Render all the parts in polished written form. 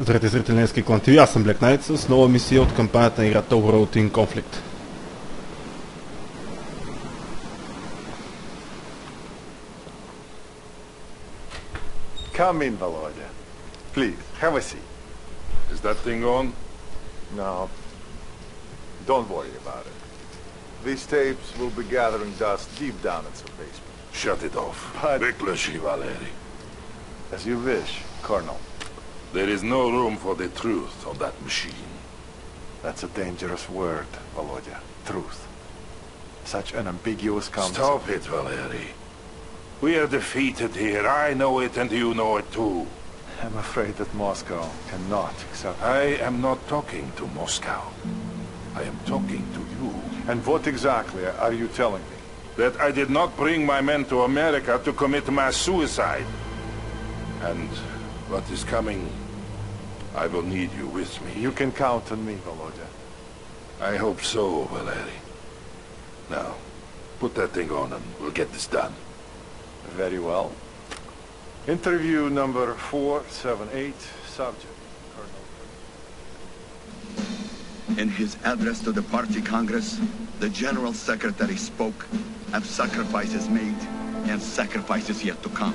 Здравейте, зрители на Клан ТВ, аз съм Black Knight с нова мисия от кампанията на играта World in Conflict. Come in, Volodya. Please, have a seat. Is that thing on? No, don't worry about it. These tapes will be gathering dust deep down in the basement. Shut it off. Vyklöši, Valeri. As you wish, Colonel. There is no room for the truth on that machine. That's a dangerous word, Volodya. Truth. Such an ambiguous concept. Stop it, Valeri. We are defeated here. I know it and you know it too. I'm afraid that Moscow cannot accept it. I am not talking to Moscow. I am talking to you. And what exactly are you telling me? That I did not bring my men to America to commit mass suicide. And what is coming, I will need you with me. You can count on me, Volodya. I hope so, Valeri. Now, put that thing on and we'll get this done. Very well. Interview number 478, subject, Colonel. In his address to the party congress, the General Secretary spoke of sacrifices made and sacrifices yet to come.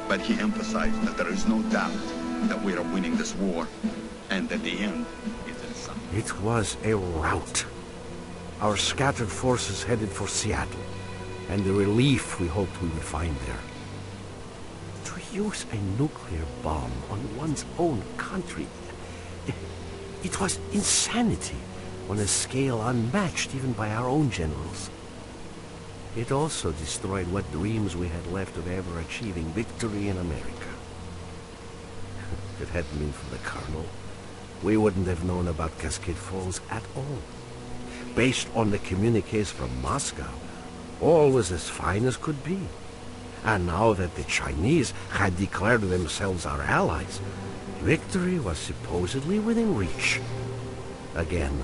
But he emphasized that there is no doubt that we are winning this war and that the end is in sight. It was a rout. Our scattered forces headed for Seattle, and the relief we hoped we would find there. To use a nuclear bomb on one's own country, it was insanity on a scale unmatched even by our own generals. It also destroyed what dreams we had left of ever achieving victory in America. If it hadn't been for the Colonel, we wouldn't have known about Cascade Falls at all. Based on the communiques from Moscow, all was as fine as could be. And now that the Chinese had declared themselves our allies, victory was supposedly within reach. Again.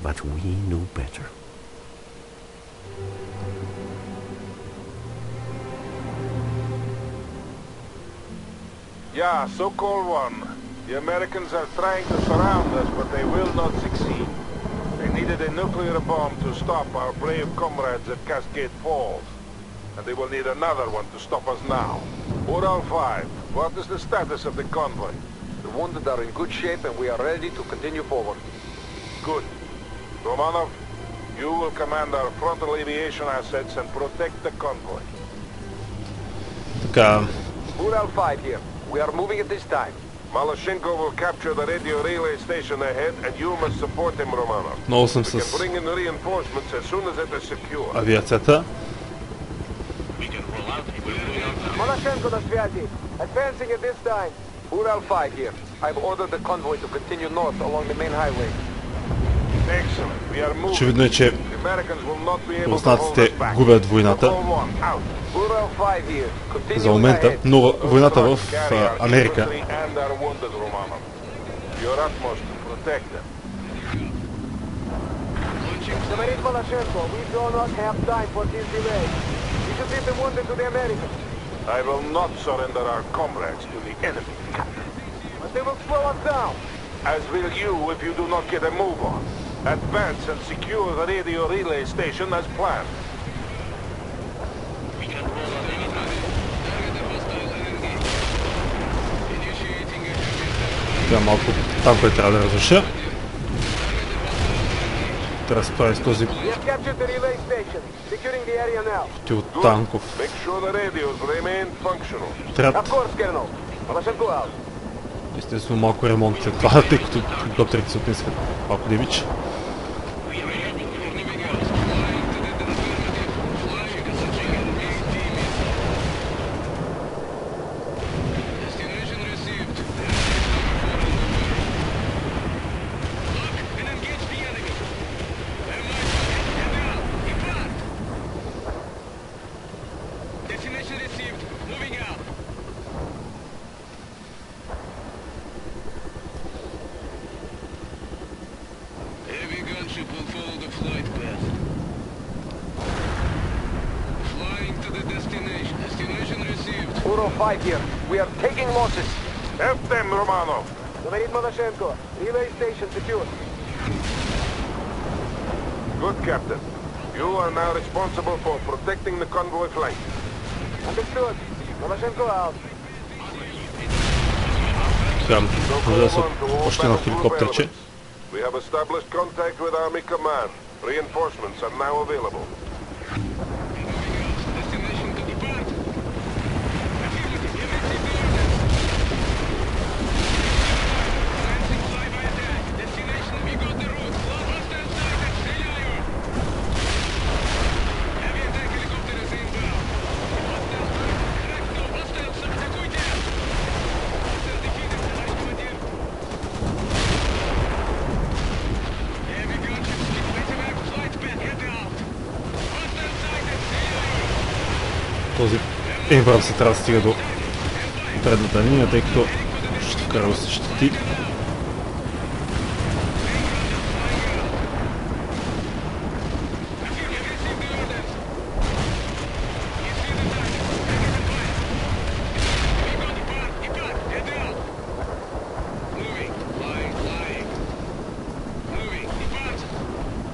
But we knew better. Yeah, so-called one. The Americans are trying to surround us, but they will not succeed. They needed a nuclear bomb to stop our brave comrades at Cascade Falls. And they will need another one to stop us now. Ural 5, what is the status of the convoy? The wounded are in good shape and we are ready to continue forward. Good. Romanov, you will command our frontal aviation assets and protect the convoy. Така, Ural 5 here. We are moving at this time. Malashenko will capture the radio relay station ahead and you must support him, Romanov. много съм We can с bring in reinforcements as soon as it is secure. авиацията. Malashenko на связи. Advancing at this time. Ural 5 here. I've ordered the convoy to continue north along the main highway. Excellent. We are moving. Очевидно е, че The Americans will not be able to hold руснаците us back. губят войната Control 1, out. Ural 5 here. Continue за момента, ahead. но войната в Америка And our wounded, Romanov. Your utmost to protect them. Tamarit Malashenko, we do not have time for this delay. We should get the wounded to the Americans. I will not surrender our comrades to the enemy, Captain. But they will slow us down. As will you if you do not get a move on. Advance and secure the radio relay station as planned. това малко там, който трябва да разруша. Трябва да се справи с този We have captured the relay station. Securing the area now. противотанков Make sure the radios remain functional. отряд. Of course, Colonel. Malashenko out. Естествено малко ремонт след това, тъй като хеликоптерите се отнесват малко дивич. Ural 5 here. We are taking losses. Help them, Romanov. Говорит Малашенко. Relay station secure. Good, Captain. You are now responsible for protecting the convoy flank. Understood. Малашенко out. Сега може да се още едно хеликоптерче. We have established contact with Army Command. Reinforcements are now available. Този Ейбрамс трябва да стига до предната линия, тъй като ще вкара да се щити.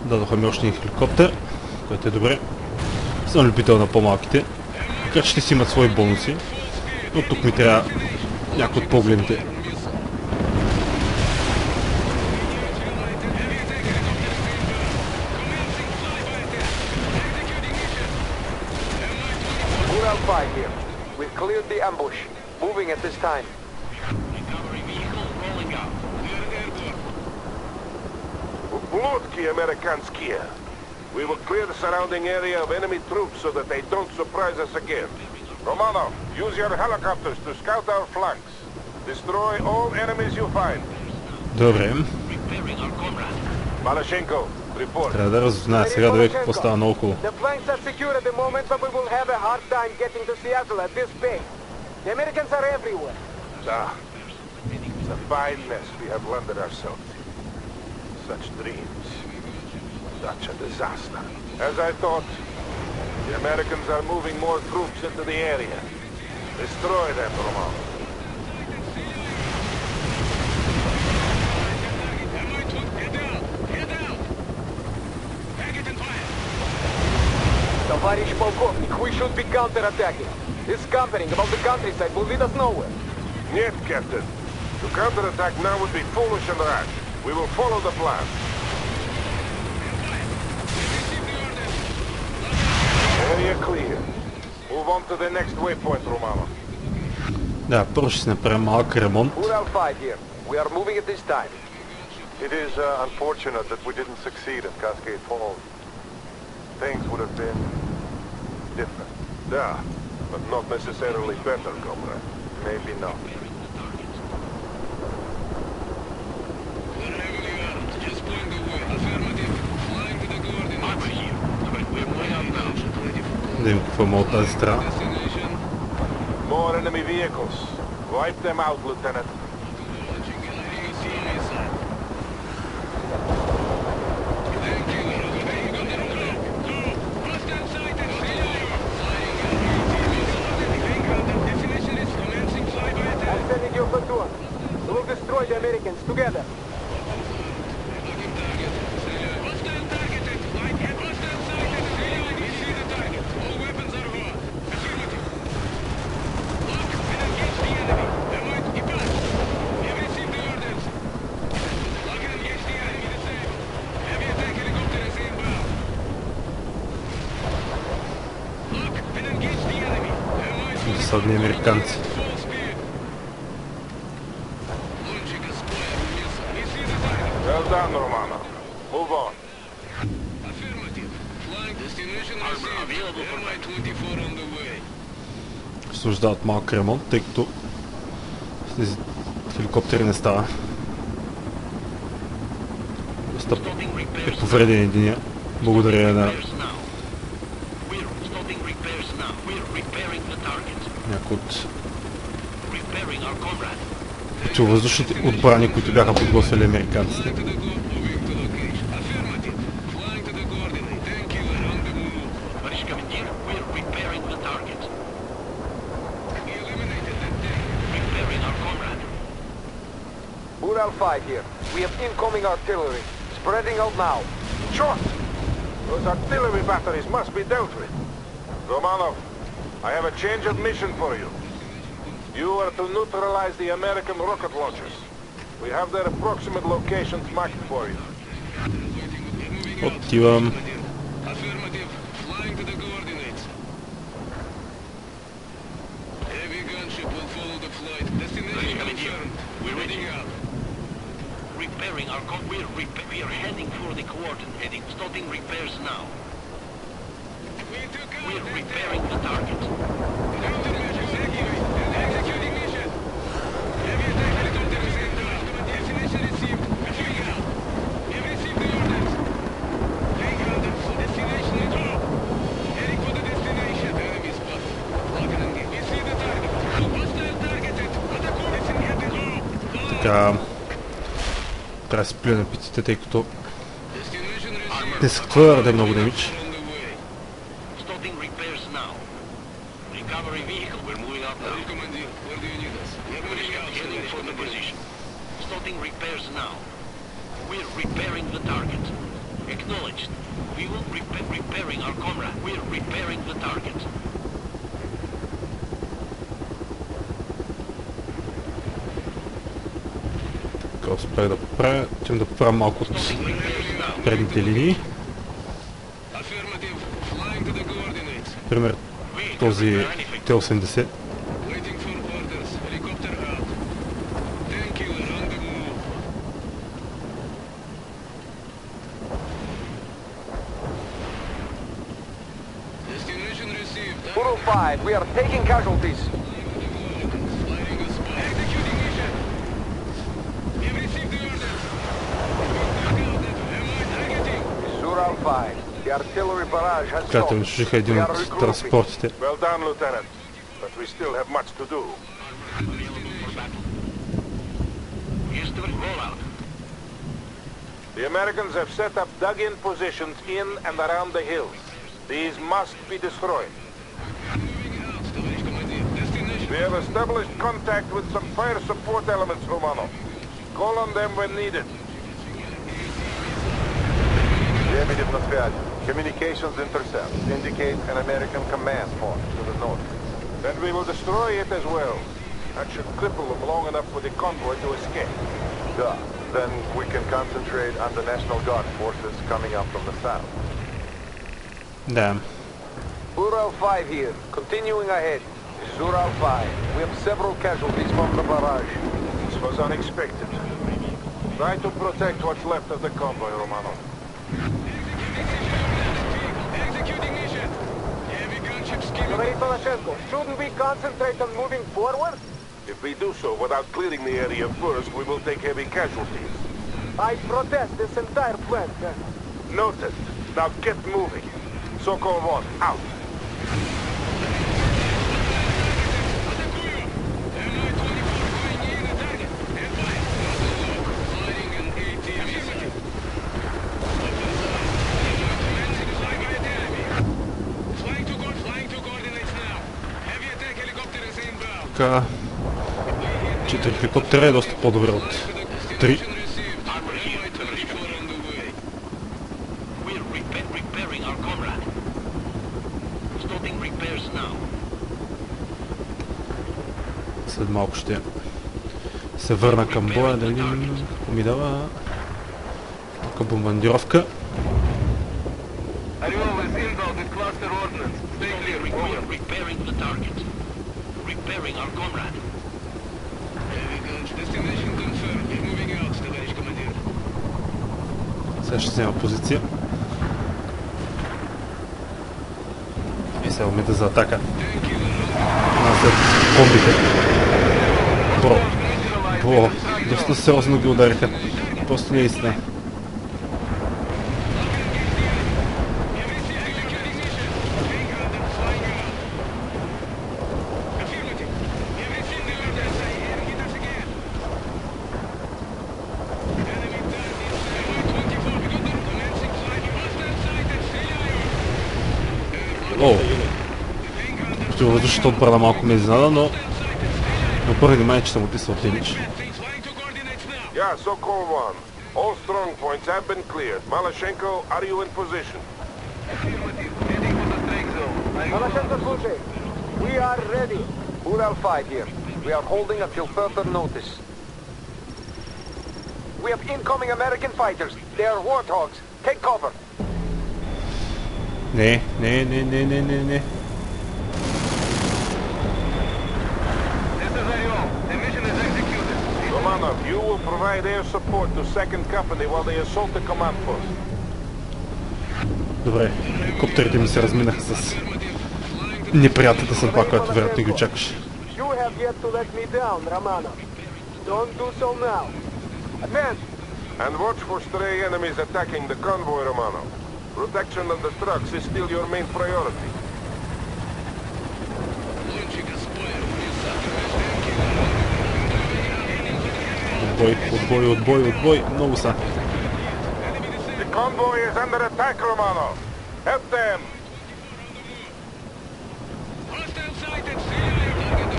Дадоха ми още един хеликоптер, което е добре. Съм любител на по-малките. Така че ще си имат свои бонуси, но тук ми трябва някой от по-големите. Ural 5 here. We've cleared the ambush. Moving at this time. Ублюдки американские. We will clear the surrounding area of enemy troops so that they don't surprise us again. Romanov, use your helicopters to scout our flanks. Destroy all enemies you find. Добре. Malashенko, report. Трябва да разузная сега да видя какво става наоколо. The flanks are secure at the moment, but we will have a hard time getting to Seattle at this pace. The Americans are everywhere. It's a fine mess we have landed ourselves in. Such dreams. Such a disaster. As I thought, the Americans are moving more troops into the area. Destroy them, Romanov. Товарищ полковник, we should be counterattacking. This scampering about the countryside will lead us nowhere. Нет, Captain. To counterattack now would be foolish and rash. We will follow the plan. Area clear. Move on to the next waypoint, Romanov. Да, първо ще си направим малък ремонт. Ural 5 here. We are moving at this time. It is unfortunate that we didn't succeed at Cascade Falls. Things would have been different. Yeah, but not necessarily better, comrade. Maybe not. Да видим какво има от тази страна. More enemy vehicles. Wipe them out, Lieutenant. I'm sending you a platoon. We will destroy the Americans together. Досадни американци. Well done, Romanov. Move on. Ще нуждаят малък ремонт, тъй като с тези хеликоптери не става. Доста е повреден единия. Благодаря на някои от противовъздушните отбрани, които бяха подготвили американците. Ural 5 here. We have incoming artillery. Spreading out now. Shot! Those artillery batteries must be dealt with. Romanov, I have a change of mission for you. You are to neutralize the American rocket launchers. We have their approximate locations marked for you. Отивам. Affirmative. Flying to the coordinates. Heavy gunship will follow the flight. Destination confirmed. We're ready out. Repairing our we are heading for the coordinate heading. Starting repairs now. We're repairing the target. Countermeasures activate. Executing mission. Heavy attack helicopter is in ground. Destination received. Moving out. We have received the orders. Laying ground for destination in drop. Heading for the destination. Enemy spot. Lock and engage. We see the target. Hostile targeted. Attack orders in the drop. Така... Трябва да си плюя на пиците, тъй като... Те са твърде много демидж. Така успях да поправя. Тим да поправя малко от предните линии. Например, този Т-80. Ural 5, we are taking casualties. Ural 5, the artillery barrage has Така, stopped. унищожиха един от транспортите. Well done, Lieutenant. But we still have much to do. The Americans have set up dug-in positions in and around the hills. These must be destroyed. We have established contact with some fire support elements, Romano. Call on them when needed. Лебедев на связи. Communications intercept. Indicate an American command post to the north. Then we will destroy it as well. That should cripple them long enough for the convoy to escape. Duh. Then we can concentrate on the National Guard forces coming up from the south. Да. Ural 5 here, continuing ahead. This is Ural 5. We have several casualties from the barrage. This was unexpected. Try to protect what's left of the convoy, Romano. Executing mission. Heavy gunship Fratricide, shouldn't we concentrate on moving forward? If we do so without clearing the area first, we will take heavy casualties. I protest this entire plan. Noted. Now get moving. Sokol 1, out. Така... 4 хеликоптера е доста по-добре от 3. След малко ще се върна към боя, да видим какво ми дава. Тук бомбардировка. Repairing our comrade. Destination confirmed. Moving out, товарищ командир. Сега ще взема позиция. И сега момента за атака. След бомбите. Бро, доста сериозно ги удариха. Просто не е истина. О! Противовъздушната отбрана малко ме изненада, но обърнах внимание, че съм отисал демидж. Yeah, Sokol 1. All strong points have been cleared. Malashenko, are you in position? Affirmative. Heading for the strike zone. Malashenko Слушай, we are ready. Ural 5 here. We are holding until further notice. We have incoming American fighters. They are warthogs. Take cover. Не. This is Ariel. The mission is executed. Romanov, you will provide air support to 2nd Company while they assault the command post. Добре, коптерите ми се разминаха с неприятната съдба, която вероятно ги очакваше. You have yet to let me down, Romanov. Don't do so now. Advance. And watch for stray enemies attacking the convoy, Romanov. Protection of the trucks is still your main priority. Отбой, много са. The convoy is under attack, Romanov. Help them! Hostile sighted. Target hostile.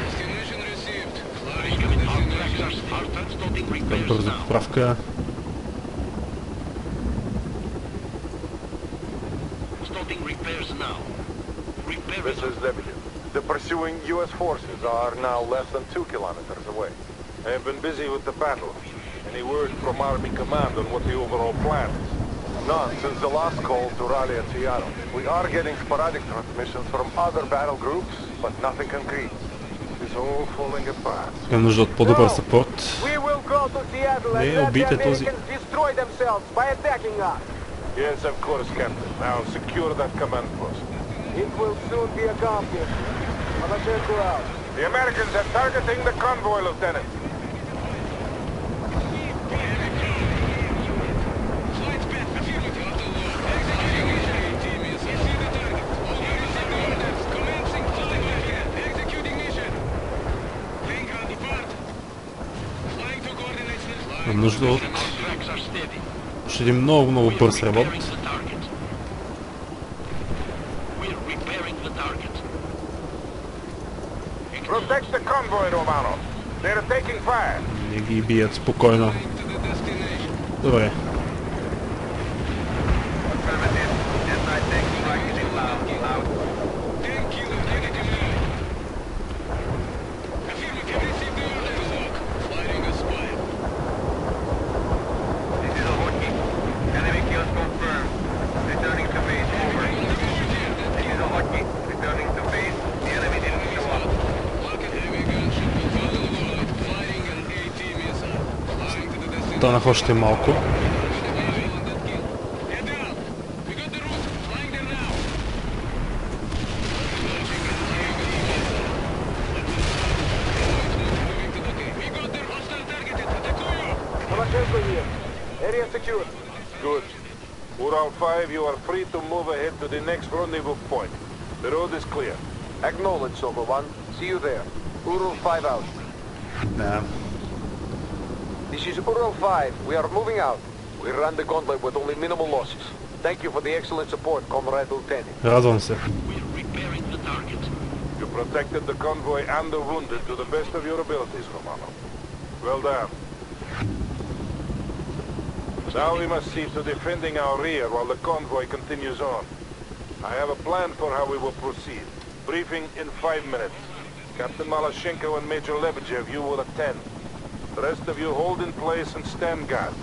Destination received. Flying to destination. Бърза поправка. This is Lebedev. The pursuing U.S. forces are now less than 2 kilometers away. I have been busy with the battle. Any word from Army Command on what the overall plan is? None since the last call to rally at Seattle. We are getting sporadic transmissions from other battle groups, but nothing concrete. It's all falling apart. Имам нужда от по-добър съпорт. We will go to Seattle and Не, let the убийте този. Americans destroy themselves by attacking us. Yes, of course, Captain. Now secure that command post. It will soon be accomplished. Malashenko out. The Americans are targeting the convoy, Lieutenant. Flight path. Affirmative. Executing mission. Team is see the target. All units in the orders. Commencing flyby. Executing mission. Link on depart. Flying to coordinates. Имам нужда от още един много бърз ремонт. Protect the convoy, Romano. They're taking fire. Не ги бият спокойно. Добре. Станах още малко. Malashenko here. Area secure. Good. Ural 5, you are free to move ahead to the next rendezvous point. The road is clear. Acknowledge, Sokol 1. See you there. Ural 5 out. Да. This is Ural 5. We are moving out. We ran the gauntlet with only minimal losses. Thank you for the excellent support, Comrade Lieutenant. Радвам се. You protected the convoy and the wounded to the best of your abilities, Romano. Well done. Now we must see to defending our rear while the convoy continues on. I have a plan for how we will proceed. Briefing in 5 minutes. Captain Malashenko and Major Lebedev, you will attend. The rest of you hold in place and stand guard.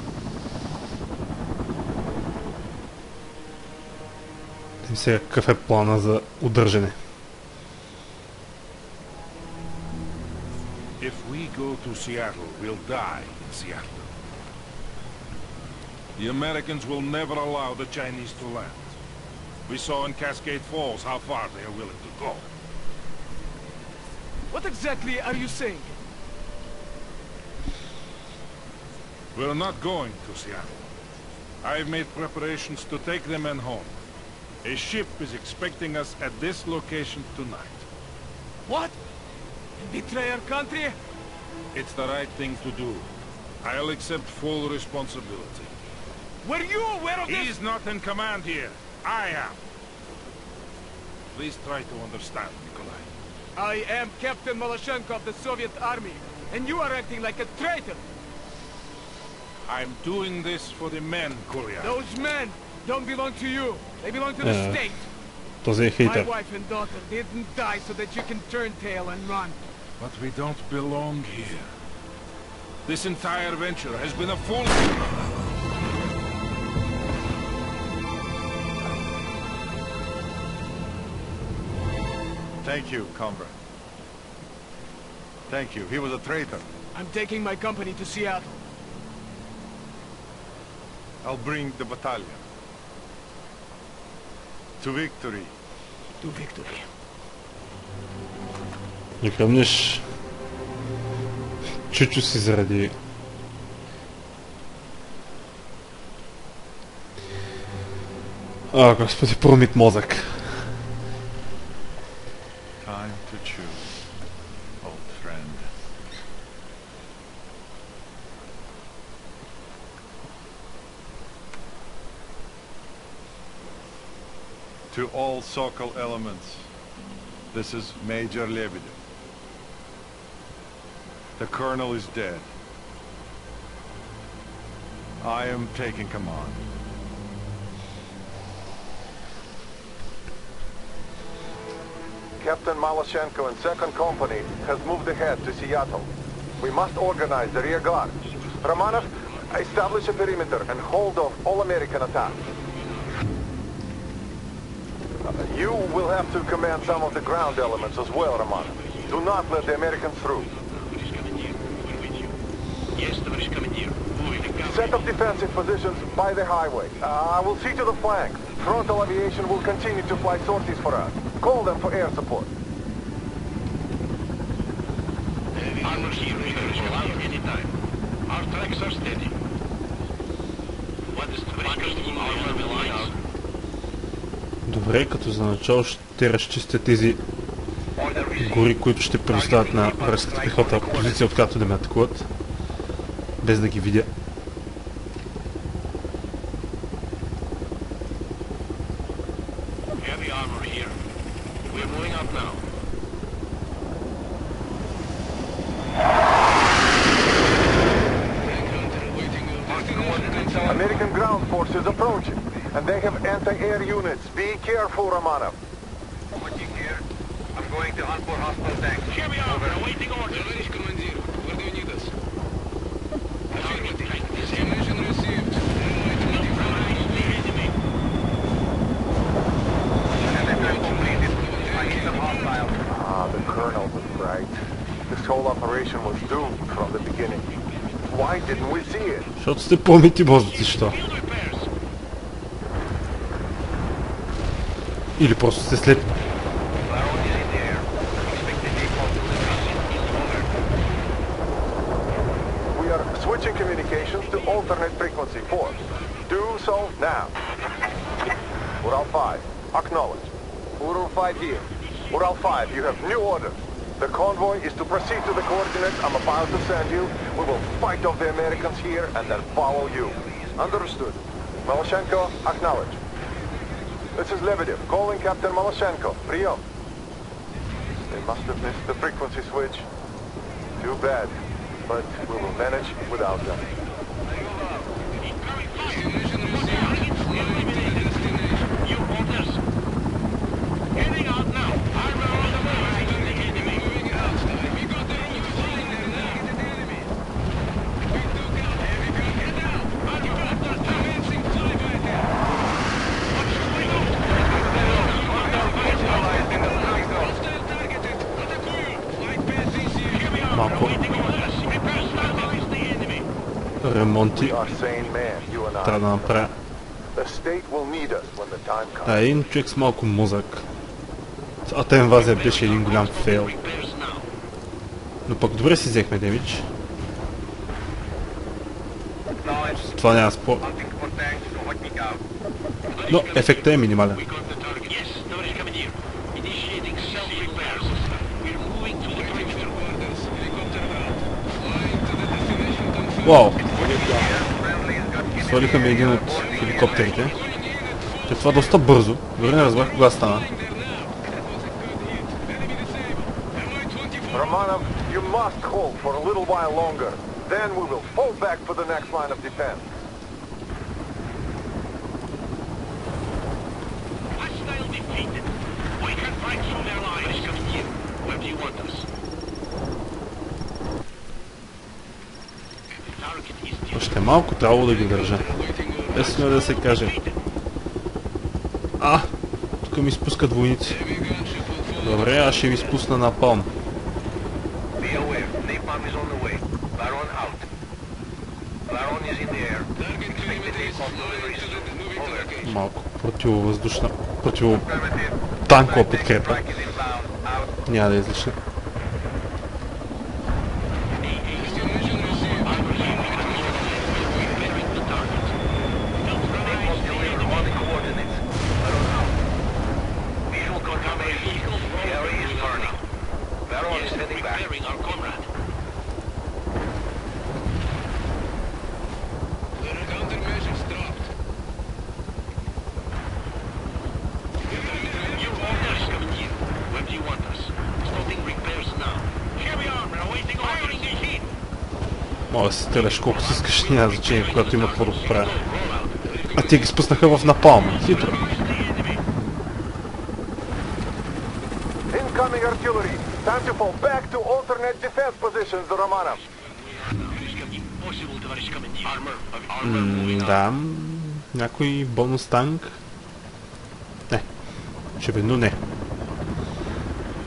Сега какъв е плана за удържане? If we go to Seattle, we'll die in Seattle. The Americans will never allow the Chinese to land. We saw in Cascade Falls how far they are willing to go. What exactly are you saying? We're not going to Seattle. I've made preparations to take the men home. A ship is expecting us at this location tonight. What? Betray our country? It's the right thing to do. I'll accept full responsibility. Were you aware of this? He's not in command here. I am. Please try to understand, Nikolai. I am Captain Malashenko of the Soviet Army, and you are acting like a traitor. I'm doing this for the men, Courier. Those men don't belong to you. They belong to the state. Този е My хейтер. wife and daughter didn't die so that you can turn tail and run. But we don't belong here. This entire venture has been a fool. Thank you, comrade. Thank you. He was a traitor. I'm taking my company to Seattle. I'll bring the battalion. To victory. To victory. Не гръмнеш чучо си заради... Господи, промит мозък. Time to choose, old friend. To all Sokol elements, this is Major Lebedev. The colonel is dead. I am taking command. Captain Maloshenko and 2nd Company has moved ahead to Seattle. We must organize the rear guard. Romanov, establish a perimeter and hold off all American attacks. You will have to command some of the ground elements as well, Romanov. Do not let the Americans through. Set up defensive positions by the highway. I will see to the flank. Frontal aviation will continue to fly sorties for us. Call them for air support. Armor here, allowed anytime. Our tracks are steady. What is the armor lines? Добре, като за начало ще разчистя тези гори, които ще предоставят на връзката пехота позиция, от която да ме атакуват, без да ги видя. American ground forces approaching, and they have anti-air units. Be careful, Romanov. I'm going to hunt for hostile tanks. Here we are, we're awaiting orders. Товарищ командир, where do you need us? Affirmative. Destination received. The colonel was right. This whole operation was doomed from the beginning. Why didn't we see it? Защото сте помити мозъци, що? Или просто сте след... We are switching communications to alternate frequency force. Do so now. Ural 5, acknowledge. Ural 5 here. Ural 5, you have new orders. The convoy is to proceed to the coordinates I'm about to send you. We will fight off the Americans here and then follow you. Understood. Maloshenko, acknowledge. This is Lebedev, calling Captain Maloshenko. Прием. They must have missed the frequency switch. Too bad, but we will manage without them. Heading out now. Малко ремонти трябва да направя. Един човек с малко мозък. Цялата инвазия беше един голям фейл. Но пък добре си взехме демидж. Това няма спор. Но ефектът е минимален. Вау! Свалиха ми един от хеликоптерите. Че това доста бързо. Дори не разбрах кога стана. Romanov, you must hold for a little while longer. Then we will fall back for the next line of defense. Hostile defeated. We can fight through their lines coming in. Where do you want us? The target is still Още малко трябва да ги държа. Лесно е да се каже. Тук ми спускат войници. Добре, аз ще ви спусна напалм. Be aware. Napalm is on the way. Baron out. Baron is in the air. Expected napalm delivery soon. Over. Малко противовъздушна, противотанкова подкрепа. Strike is inbound. Out. Няма да излишна. Napalm delivered on the coordinates. Baron out. Visual confirmation. The area is burning. Baron is heading back. Our comrade. Countermeasures dropped. Your orders coming in. Where do you want us? Starting repairs now. Here we are. We're awaiting orders. Firing the heat. Мога да се стреляш колко си искаш, няма значение, когато има какво да поправя. А те ги спуснаха в напалма. Хитро. Incoming artillery. Time to fall back to alternate defense positions, the Romanov. Да. Някой бонус танк? Не. Очевидно не.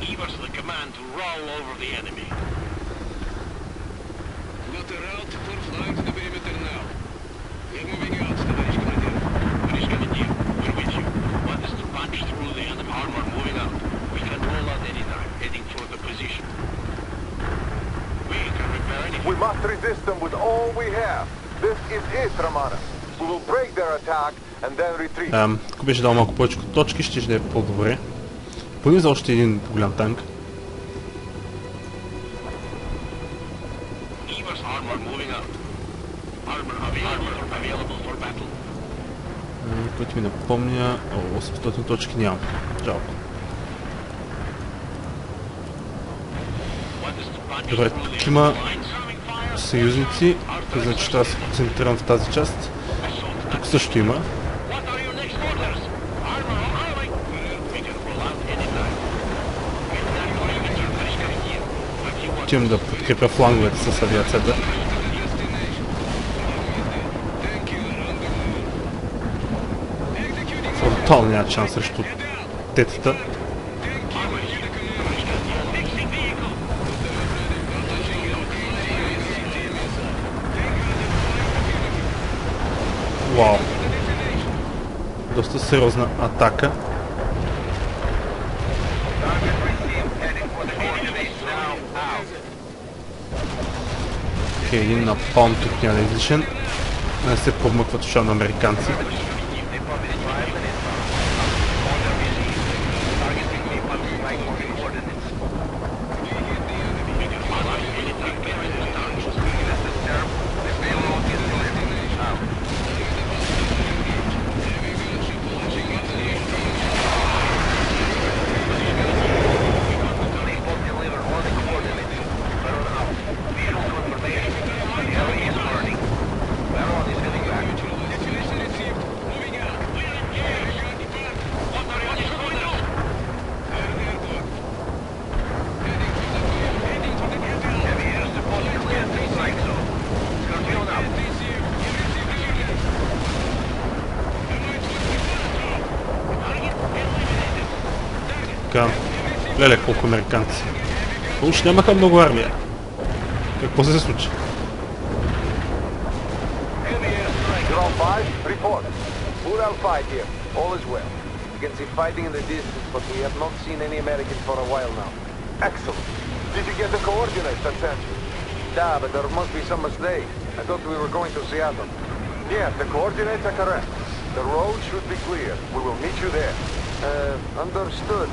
Give us the command to roll over the enemy. Got a route for flying to the perimeter now. We're moving out, товарищ командир. Товарищ командир, we're with you. Want us to punch through the enemy armor moving out. We can roll out anytime, heading for the position. We can repair anything. We must resist them with all we have. This is it, Romanov. We will break their attack and then retreat. Ако беше дал малко повече точки, ще да е по-добре. Поне за още един голям танк. Give us armor moving out. Armor available for battle. Който ми напомня... 800 точки нямам. Жалко. Want us to punch Добре, through тук the има lines. съюзници. Значи трябва да се концентрирам в тази част. Тук също има. What are your next orders? Armor on highway. We can roll out anytime. Get that perimeter, товарищ командир. What do you want? Отивам да подкрепя фланговете с авиацията. Фронтал няма шанс срещу тетата. Вау. Доста сериозна атака. Окей, един напалм тук няма да е излишен. Не се промъкват ушан американци. Така, леле колко американци. Уж нямаха много армия. Какво се случи? Ural 5, report. Ural 5 here. All is well. You can see fighting in the distance, but we have not seen any Americans for a while now. Excellent. Did you get the coordinates I sent you? Yeah, but there must be some mistake. I thought we were going to Seattle. Yes, the coordinates are correct. The road should be clear. We will meet you there. Understood.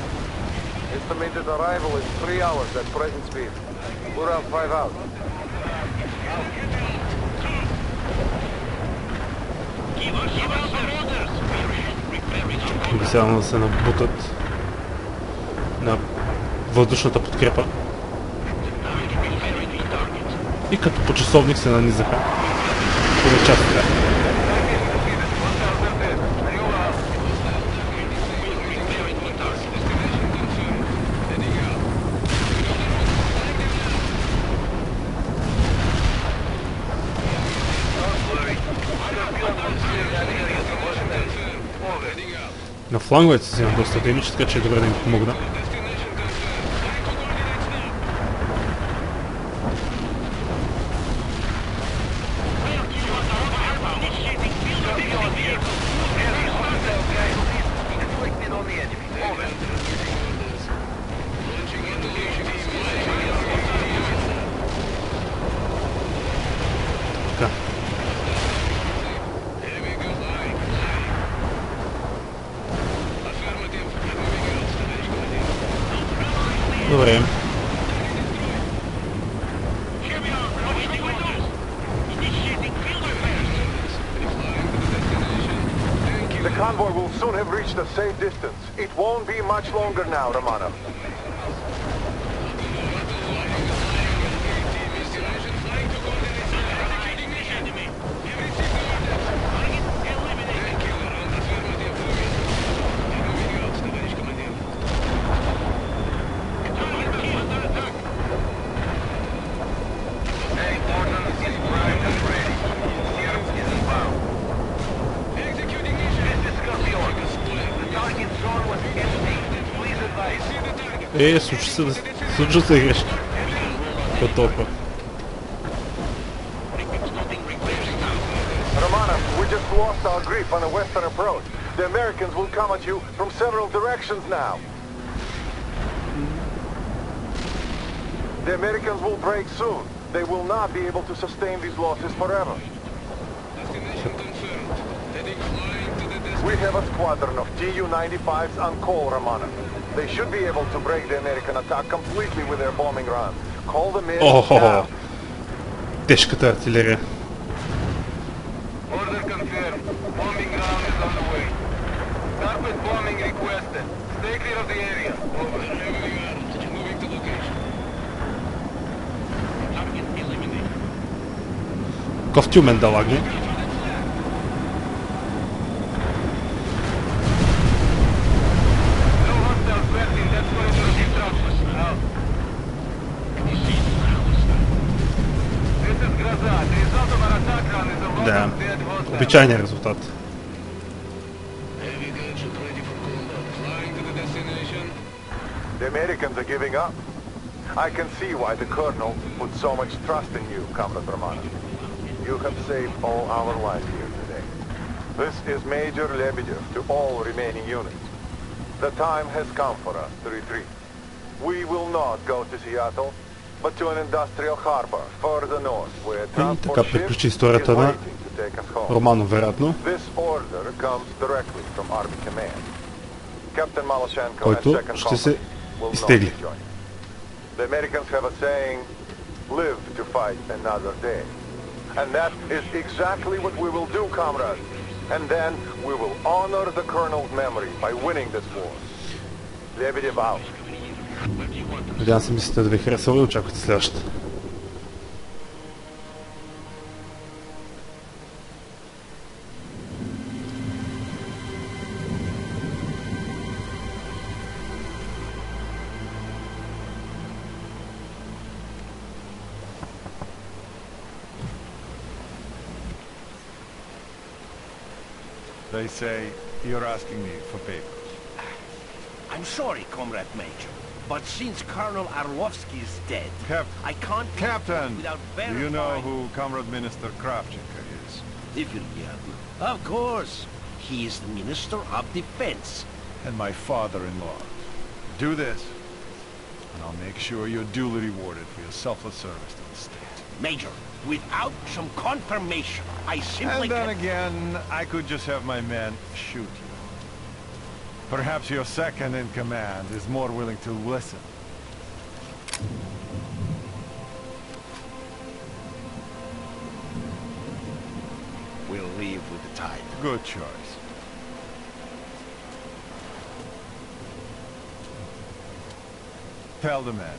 Estimated arrival is 3 hours at present speed. Ural 5 out. Обещавам да се набутат на въздушната подкрепа. И като по часовник се нанизаха. Поне част от тях. На фланговете си взимат доста демидж, така че е добре да им помогна. Така. Добре. The convoy will soon have reached a safe distance. It won't be much longer now, Romanov. Случва се грешки. Какво толкова? Romanov, we just lost our grip on a western approach. The Americans will come at you from several directions now. The Americans will break soon. They will not be able to sustain these losses forever. We have a squadron of Tu-95s on call, Romanov. They should be able to break the American attack completely with their bombing runs. Call them in now. Тежката артилерия. Order confirmed. Bombing round is on the way. Carpet bombing requested. Stay clear of the area. Over. Moving to location. Target eliminated. Костюмен да лагне. Да, обичайният резултат. The Americans are giving up. I can see why the Colonel put so much trust in you, Comrade Romanov. You have saved all our lives here today. This is Major Lebedev to all remaining units. The time has come for us to retreat. We will not go to Seattle, but to an industrial harbor further north, where transport така ship приключи is историята на waiting to take us home. Романо, вероятно, This order comes directly from Army Command. Captain Maloshenko and който Second ще се Company will not изтегли. be joining. The Americans have a saying, live to fight another day. And that is exactly what we will do, comrades. And then we will honor the Colonel's memory by winning this war. Lebedev out. Надявам се мислите да ви харесва и очаквате следващата. They say you're asking me for papers. I'm sorry, Comrade Major, but since Colonel Arlovsky is dead, I can't be Captain, without do verifying... you know who Comrade Minister Kravchenko is? Of course. He is the Minister of Defense. And my father-in-law. Do this, and I'll make sure you're duly rewarded for your selfless service to the state. Major, without some confirmation, I simply And then can't... again, I could just have my men shoot you. Perhaps your second in command is more willing to listen. We'll leave with the tide. Good choice. Tell the men,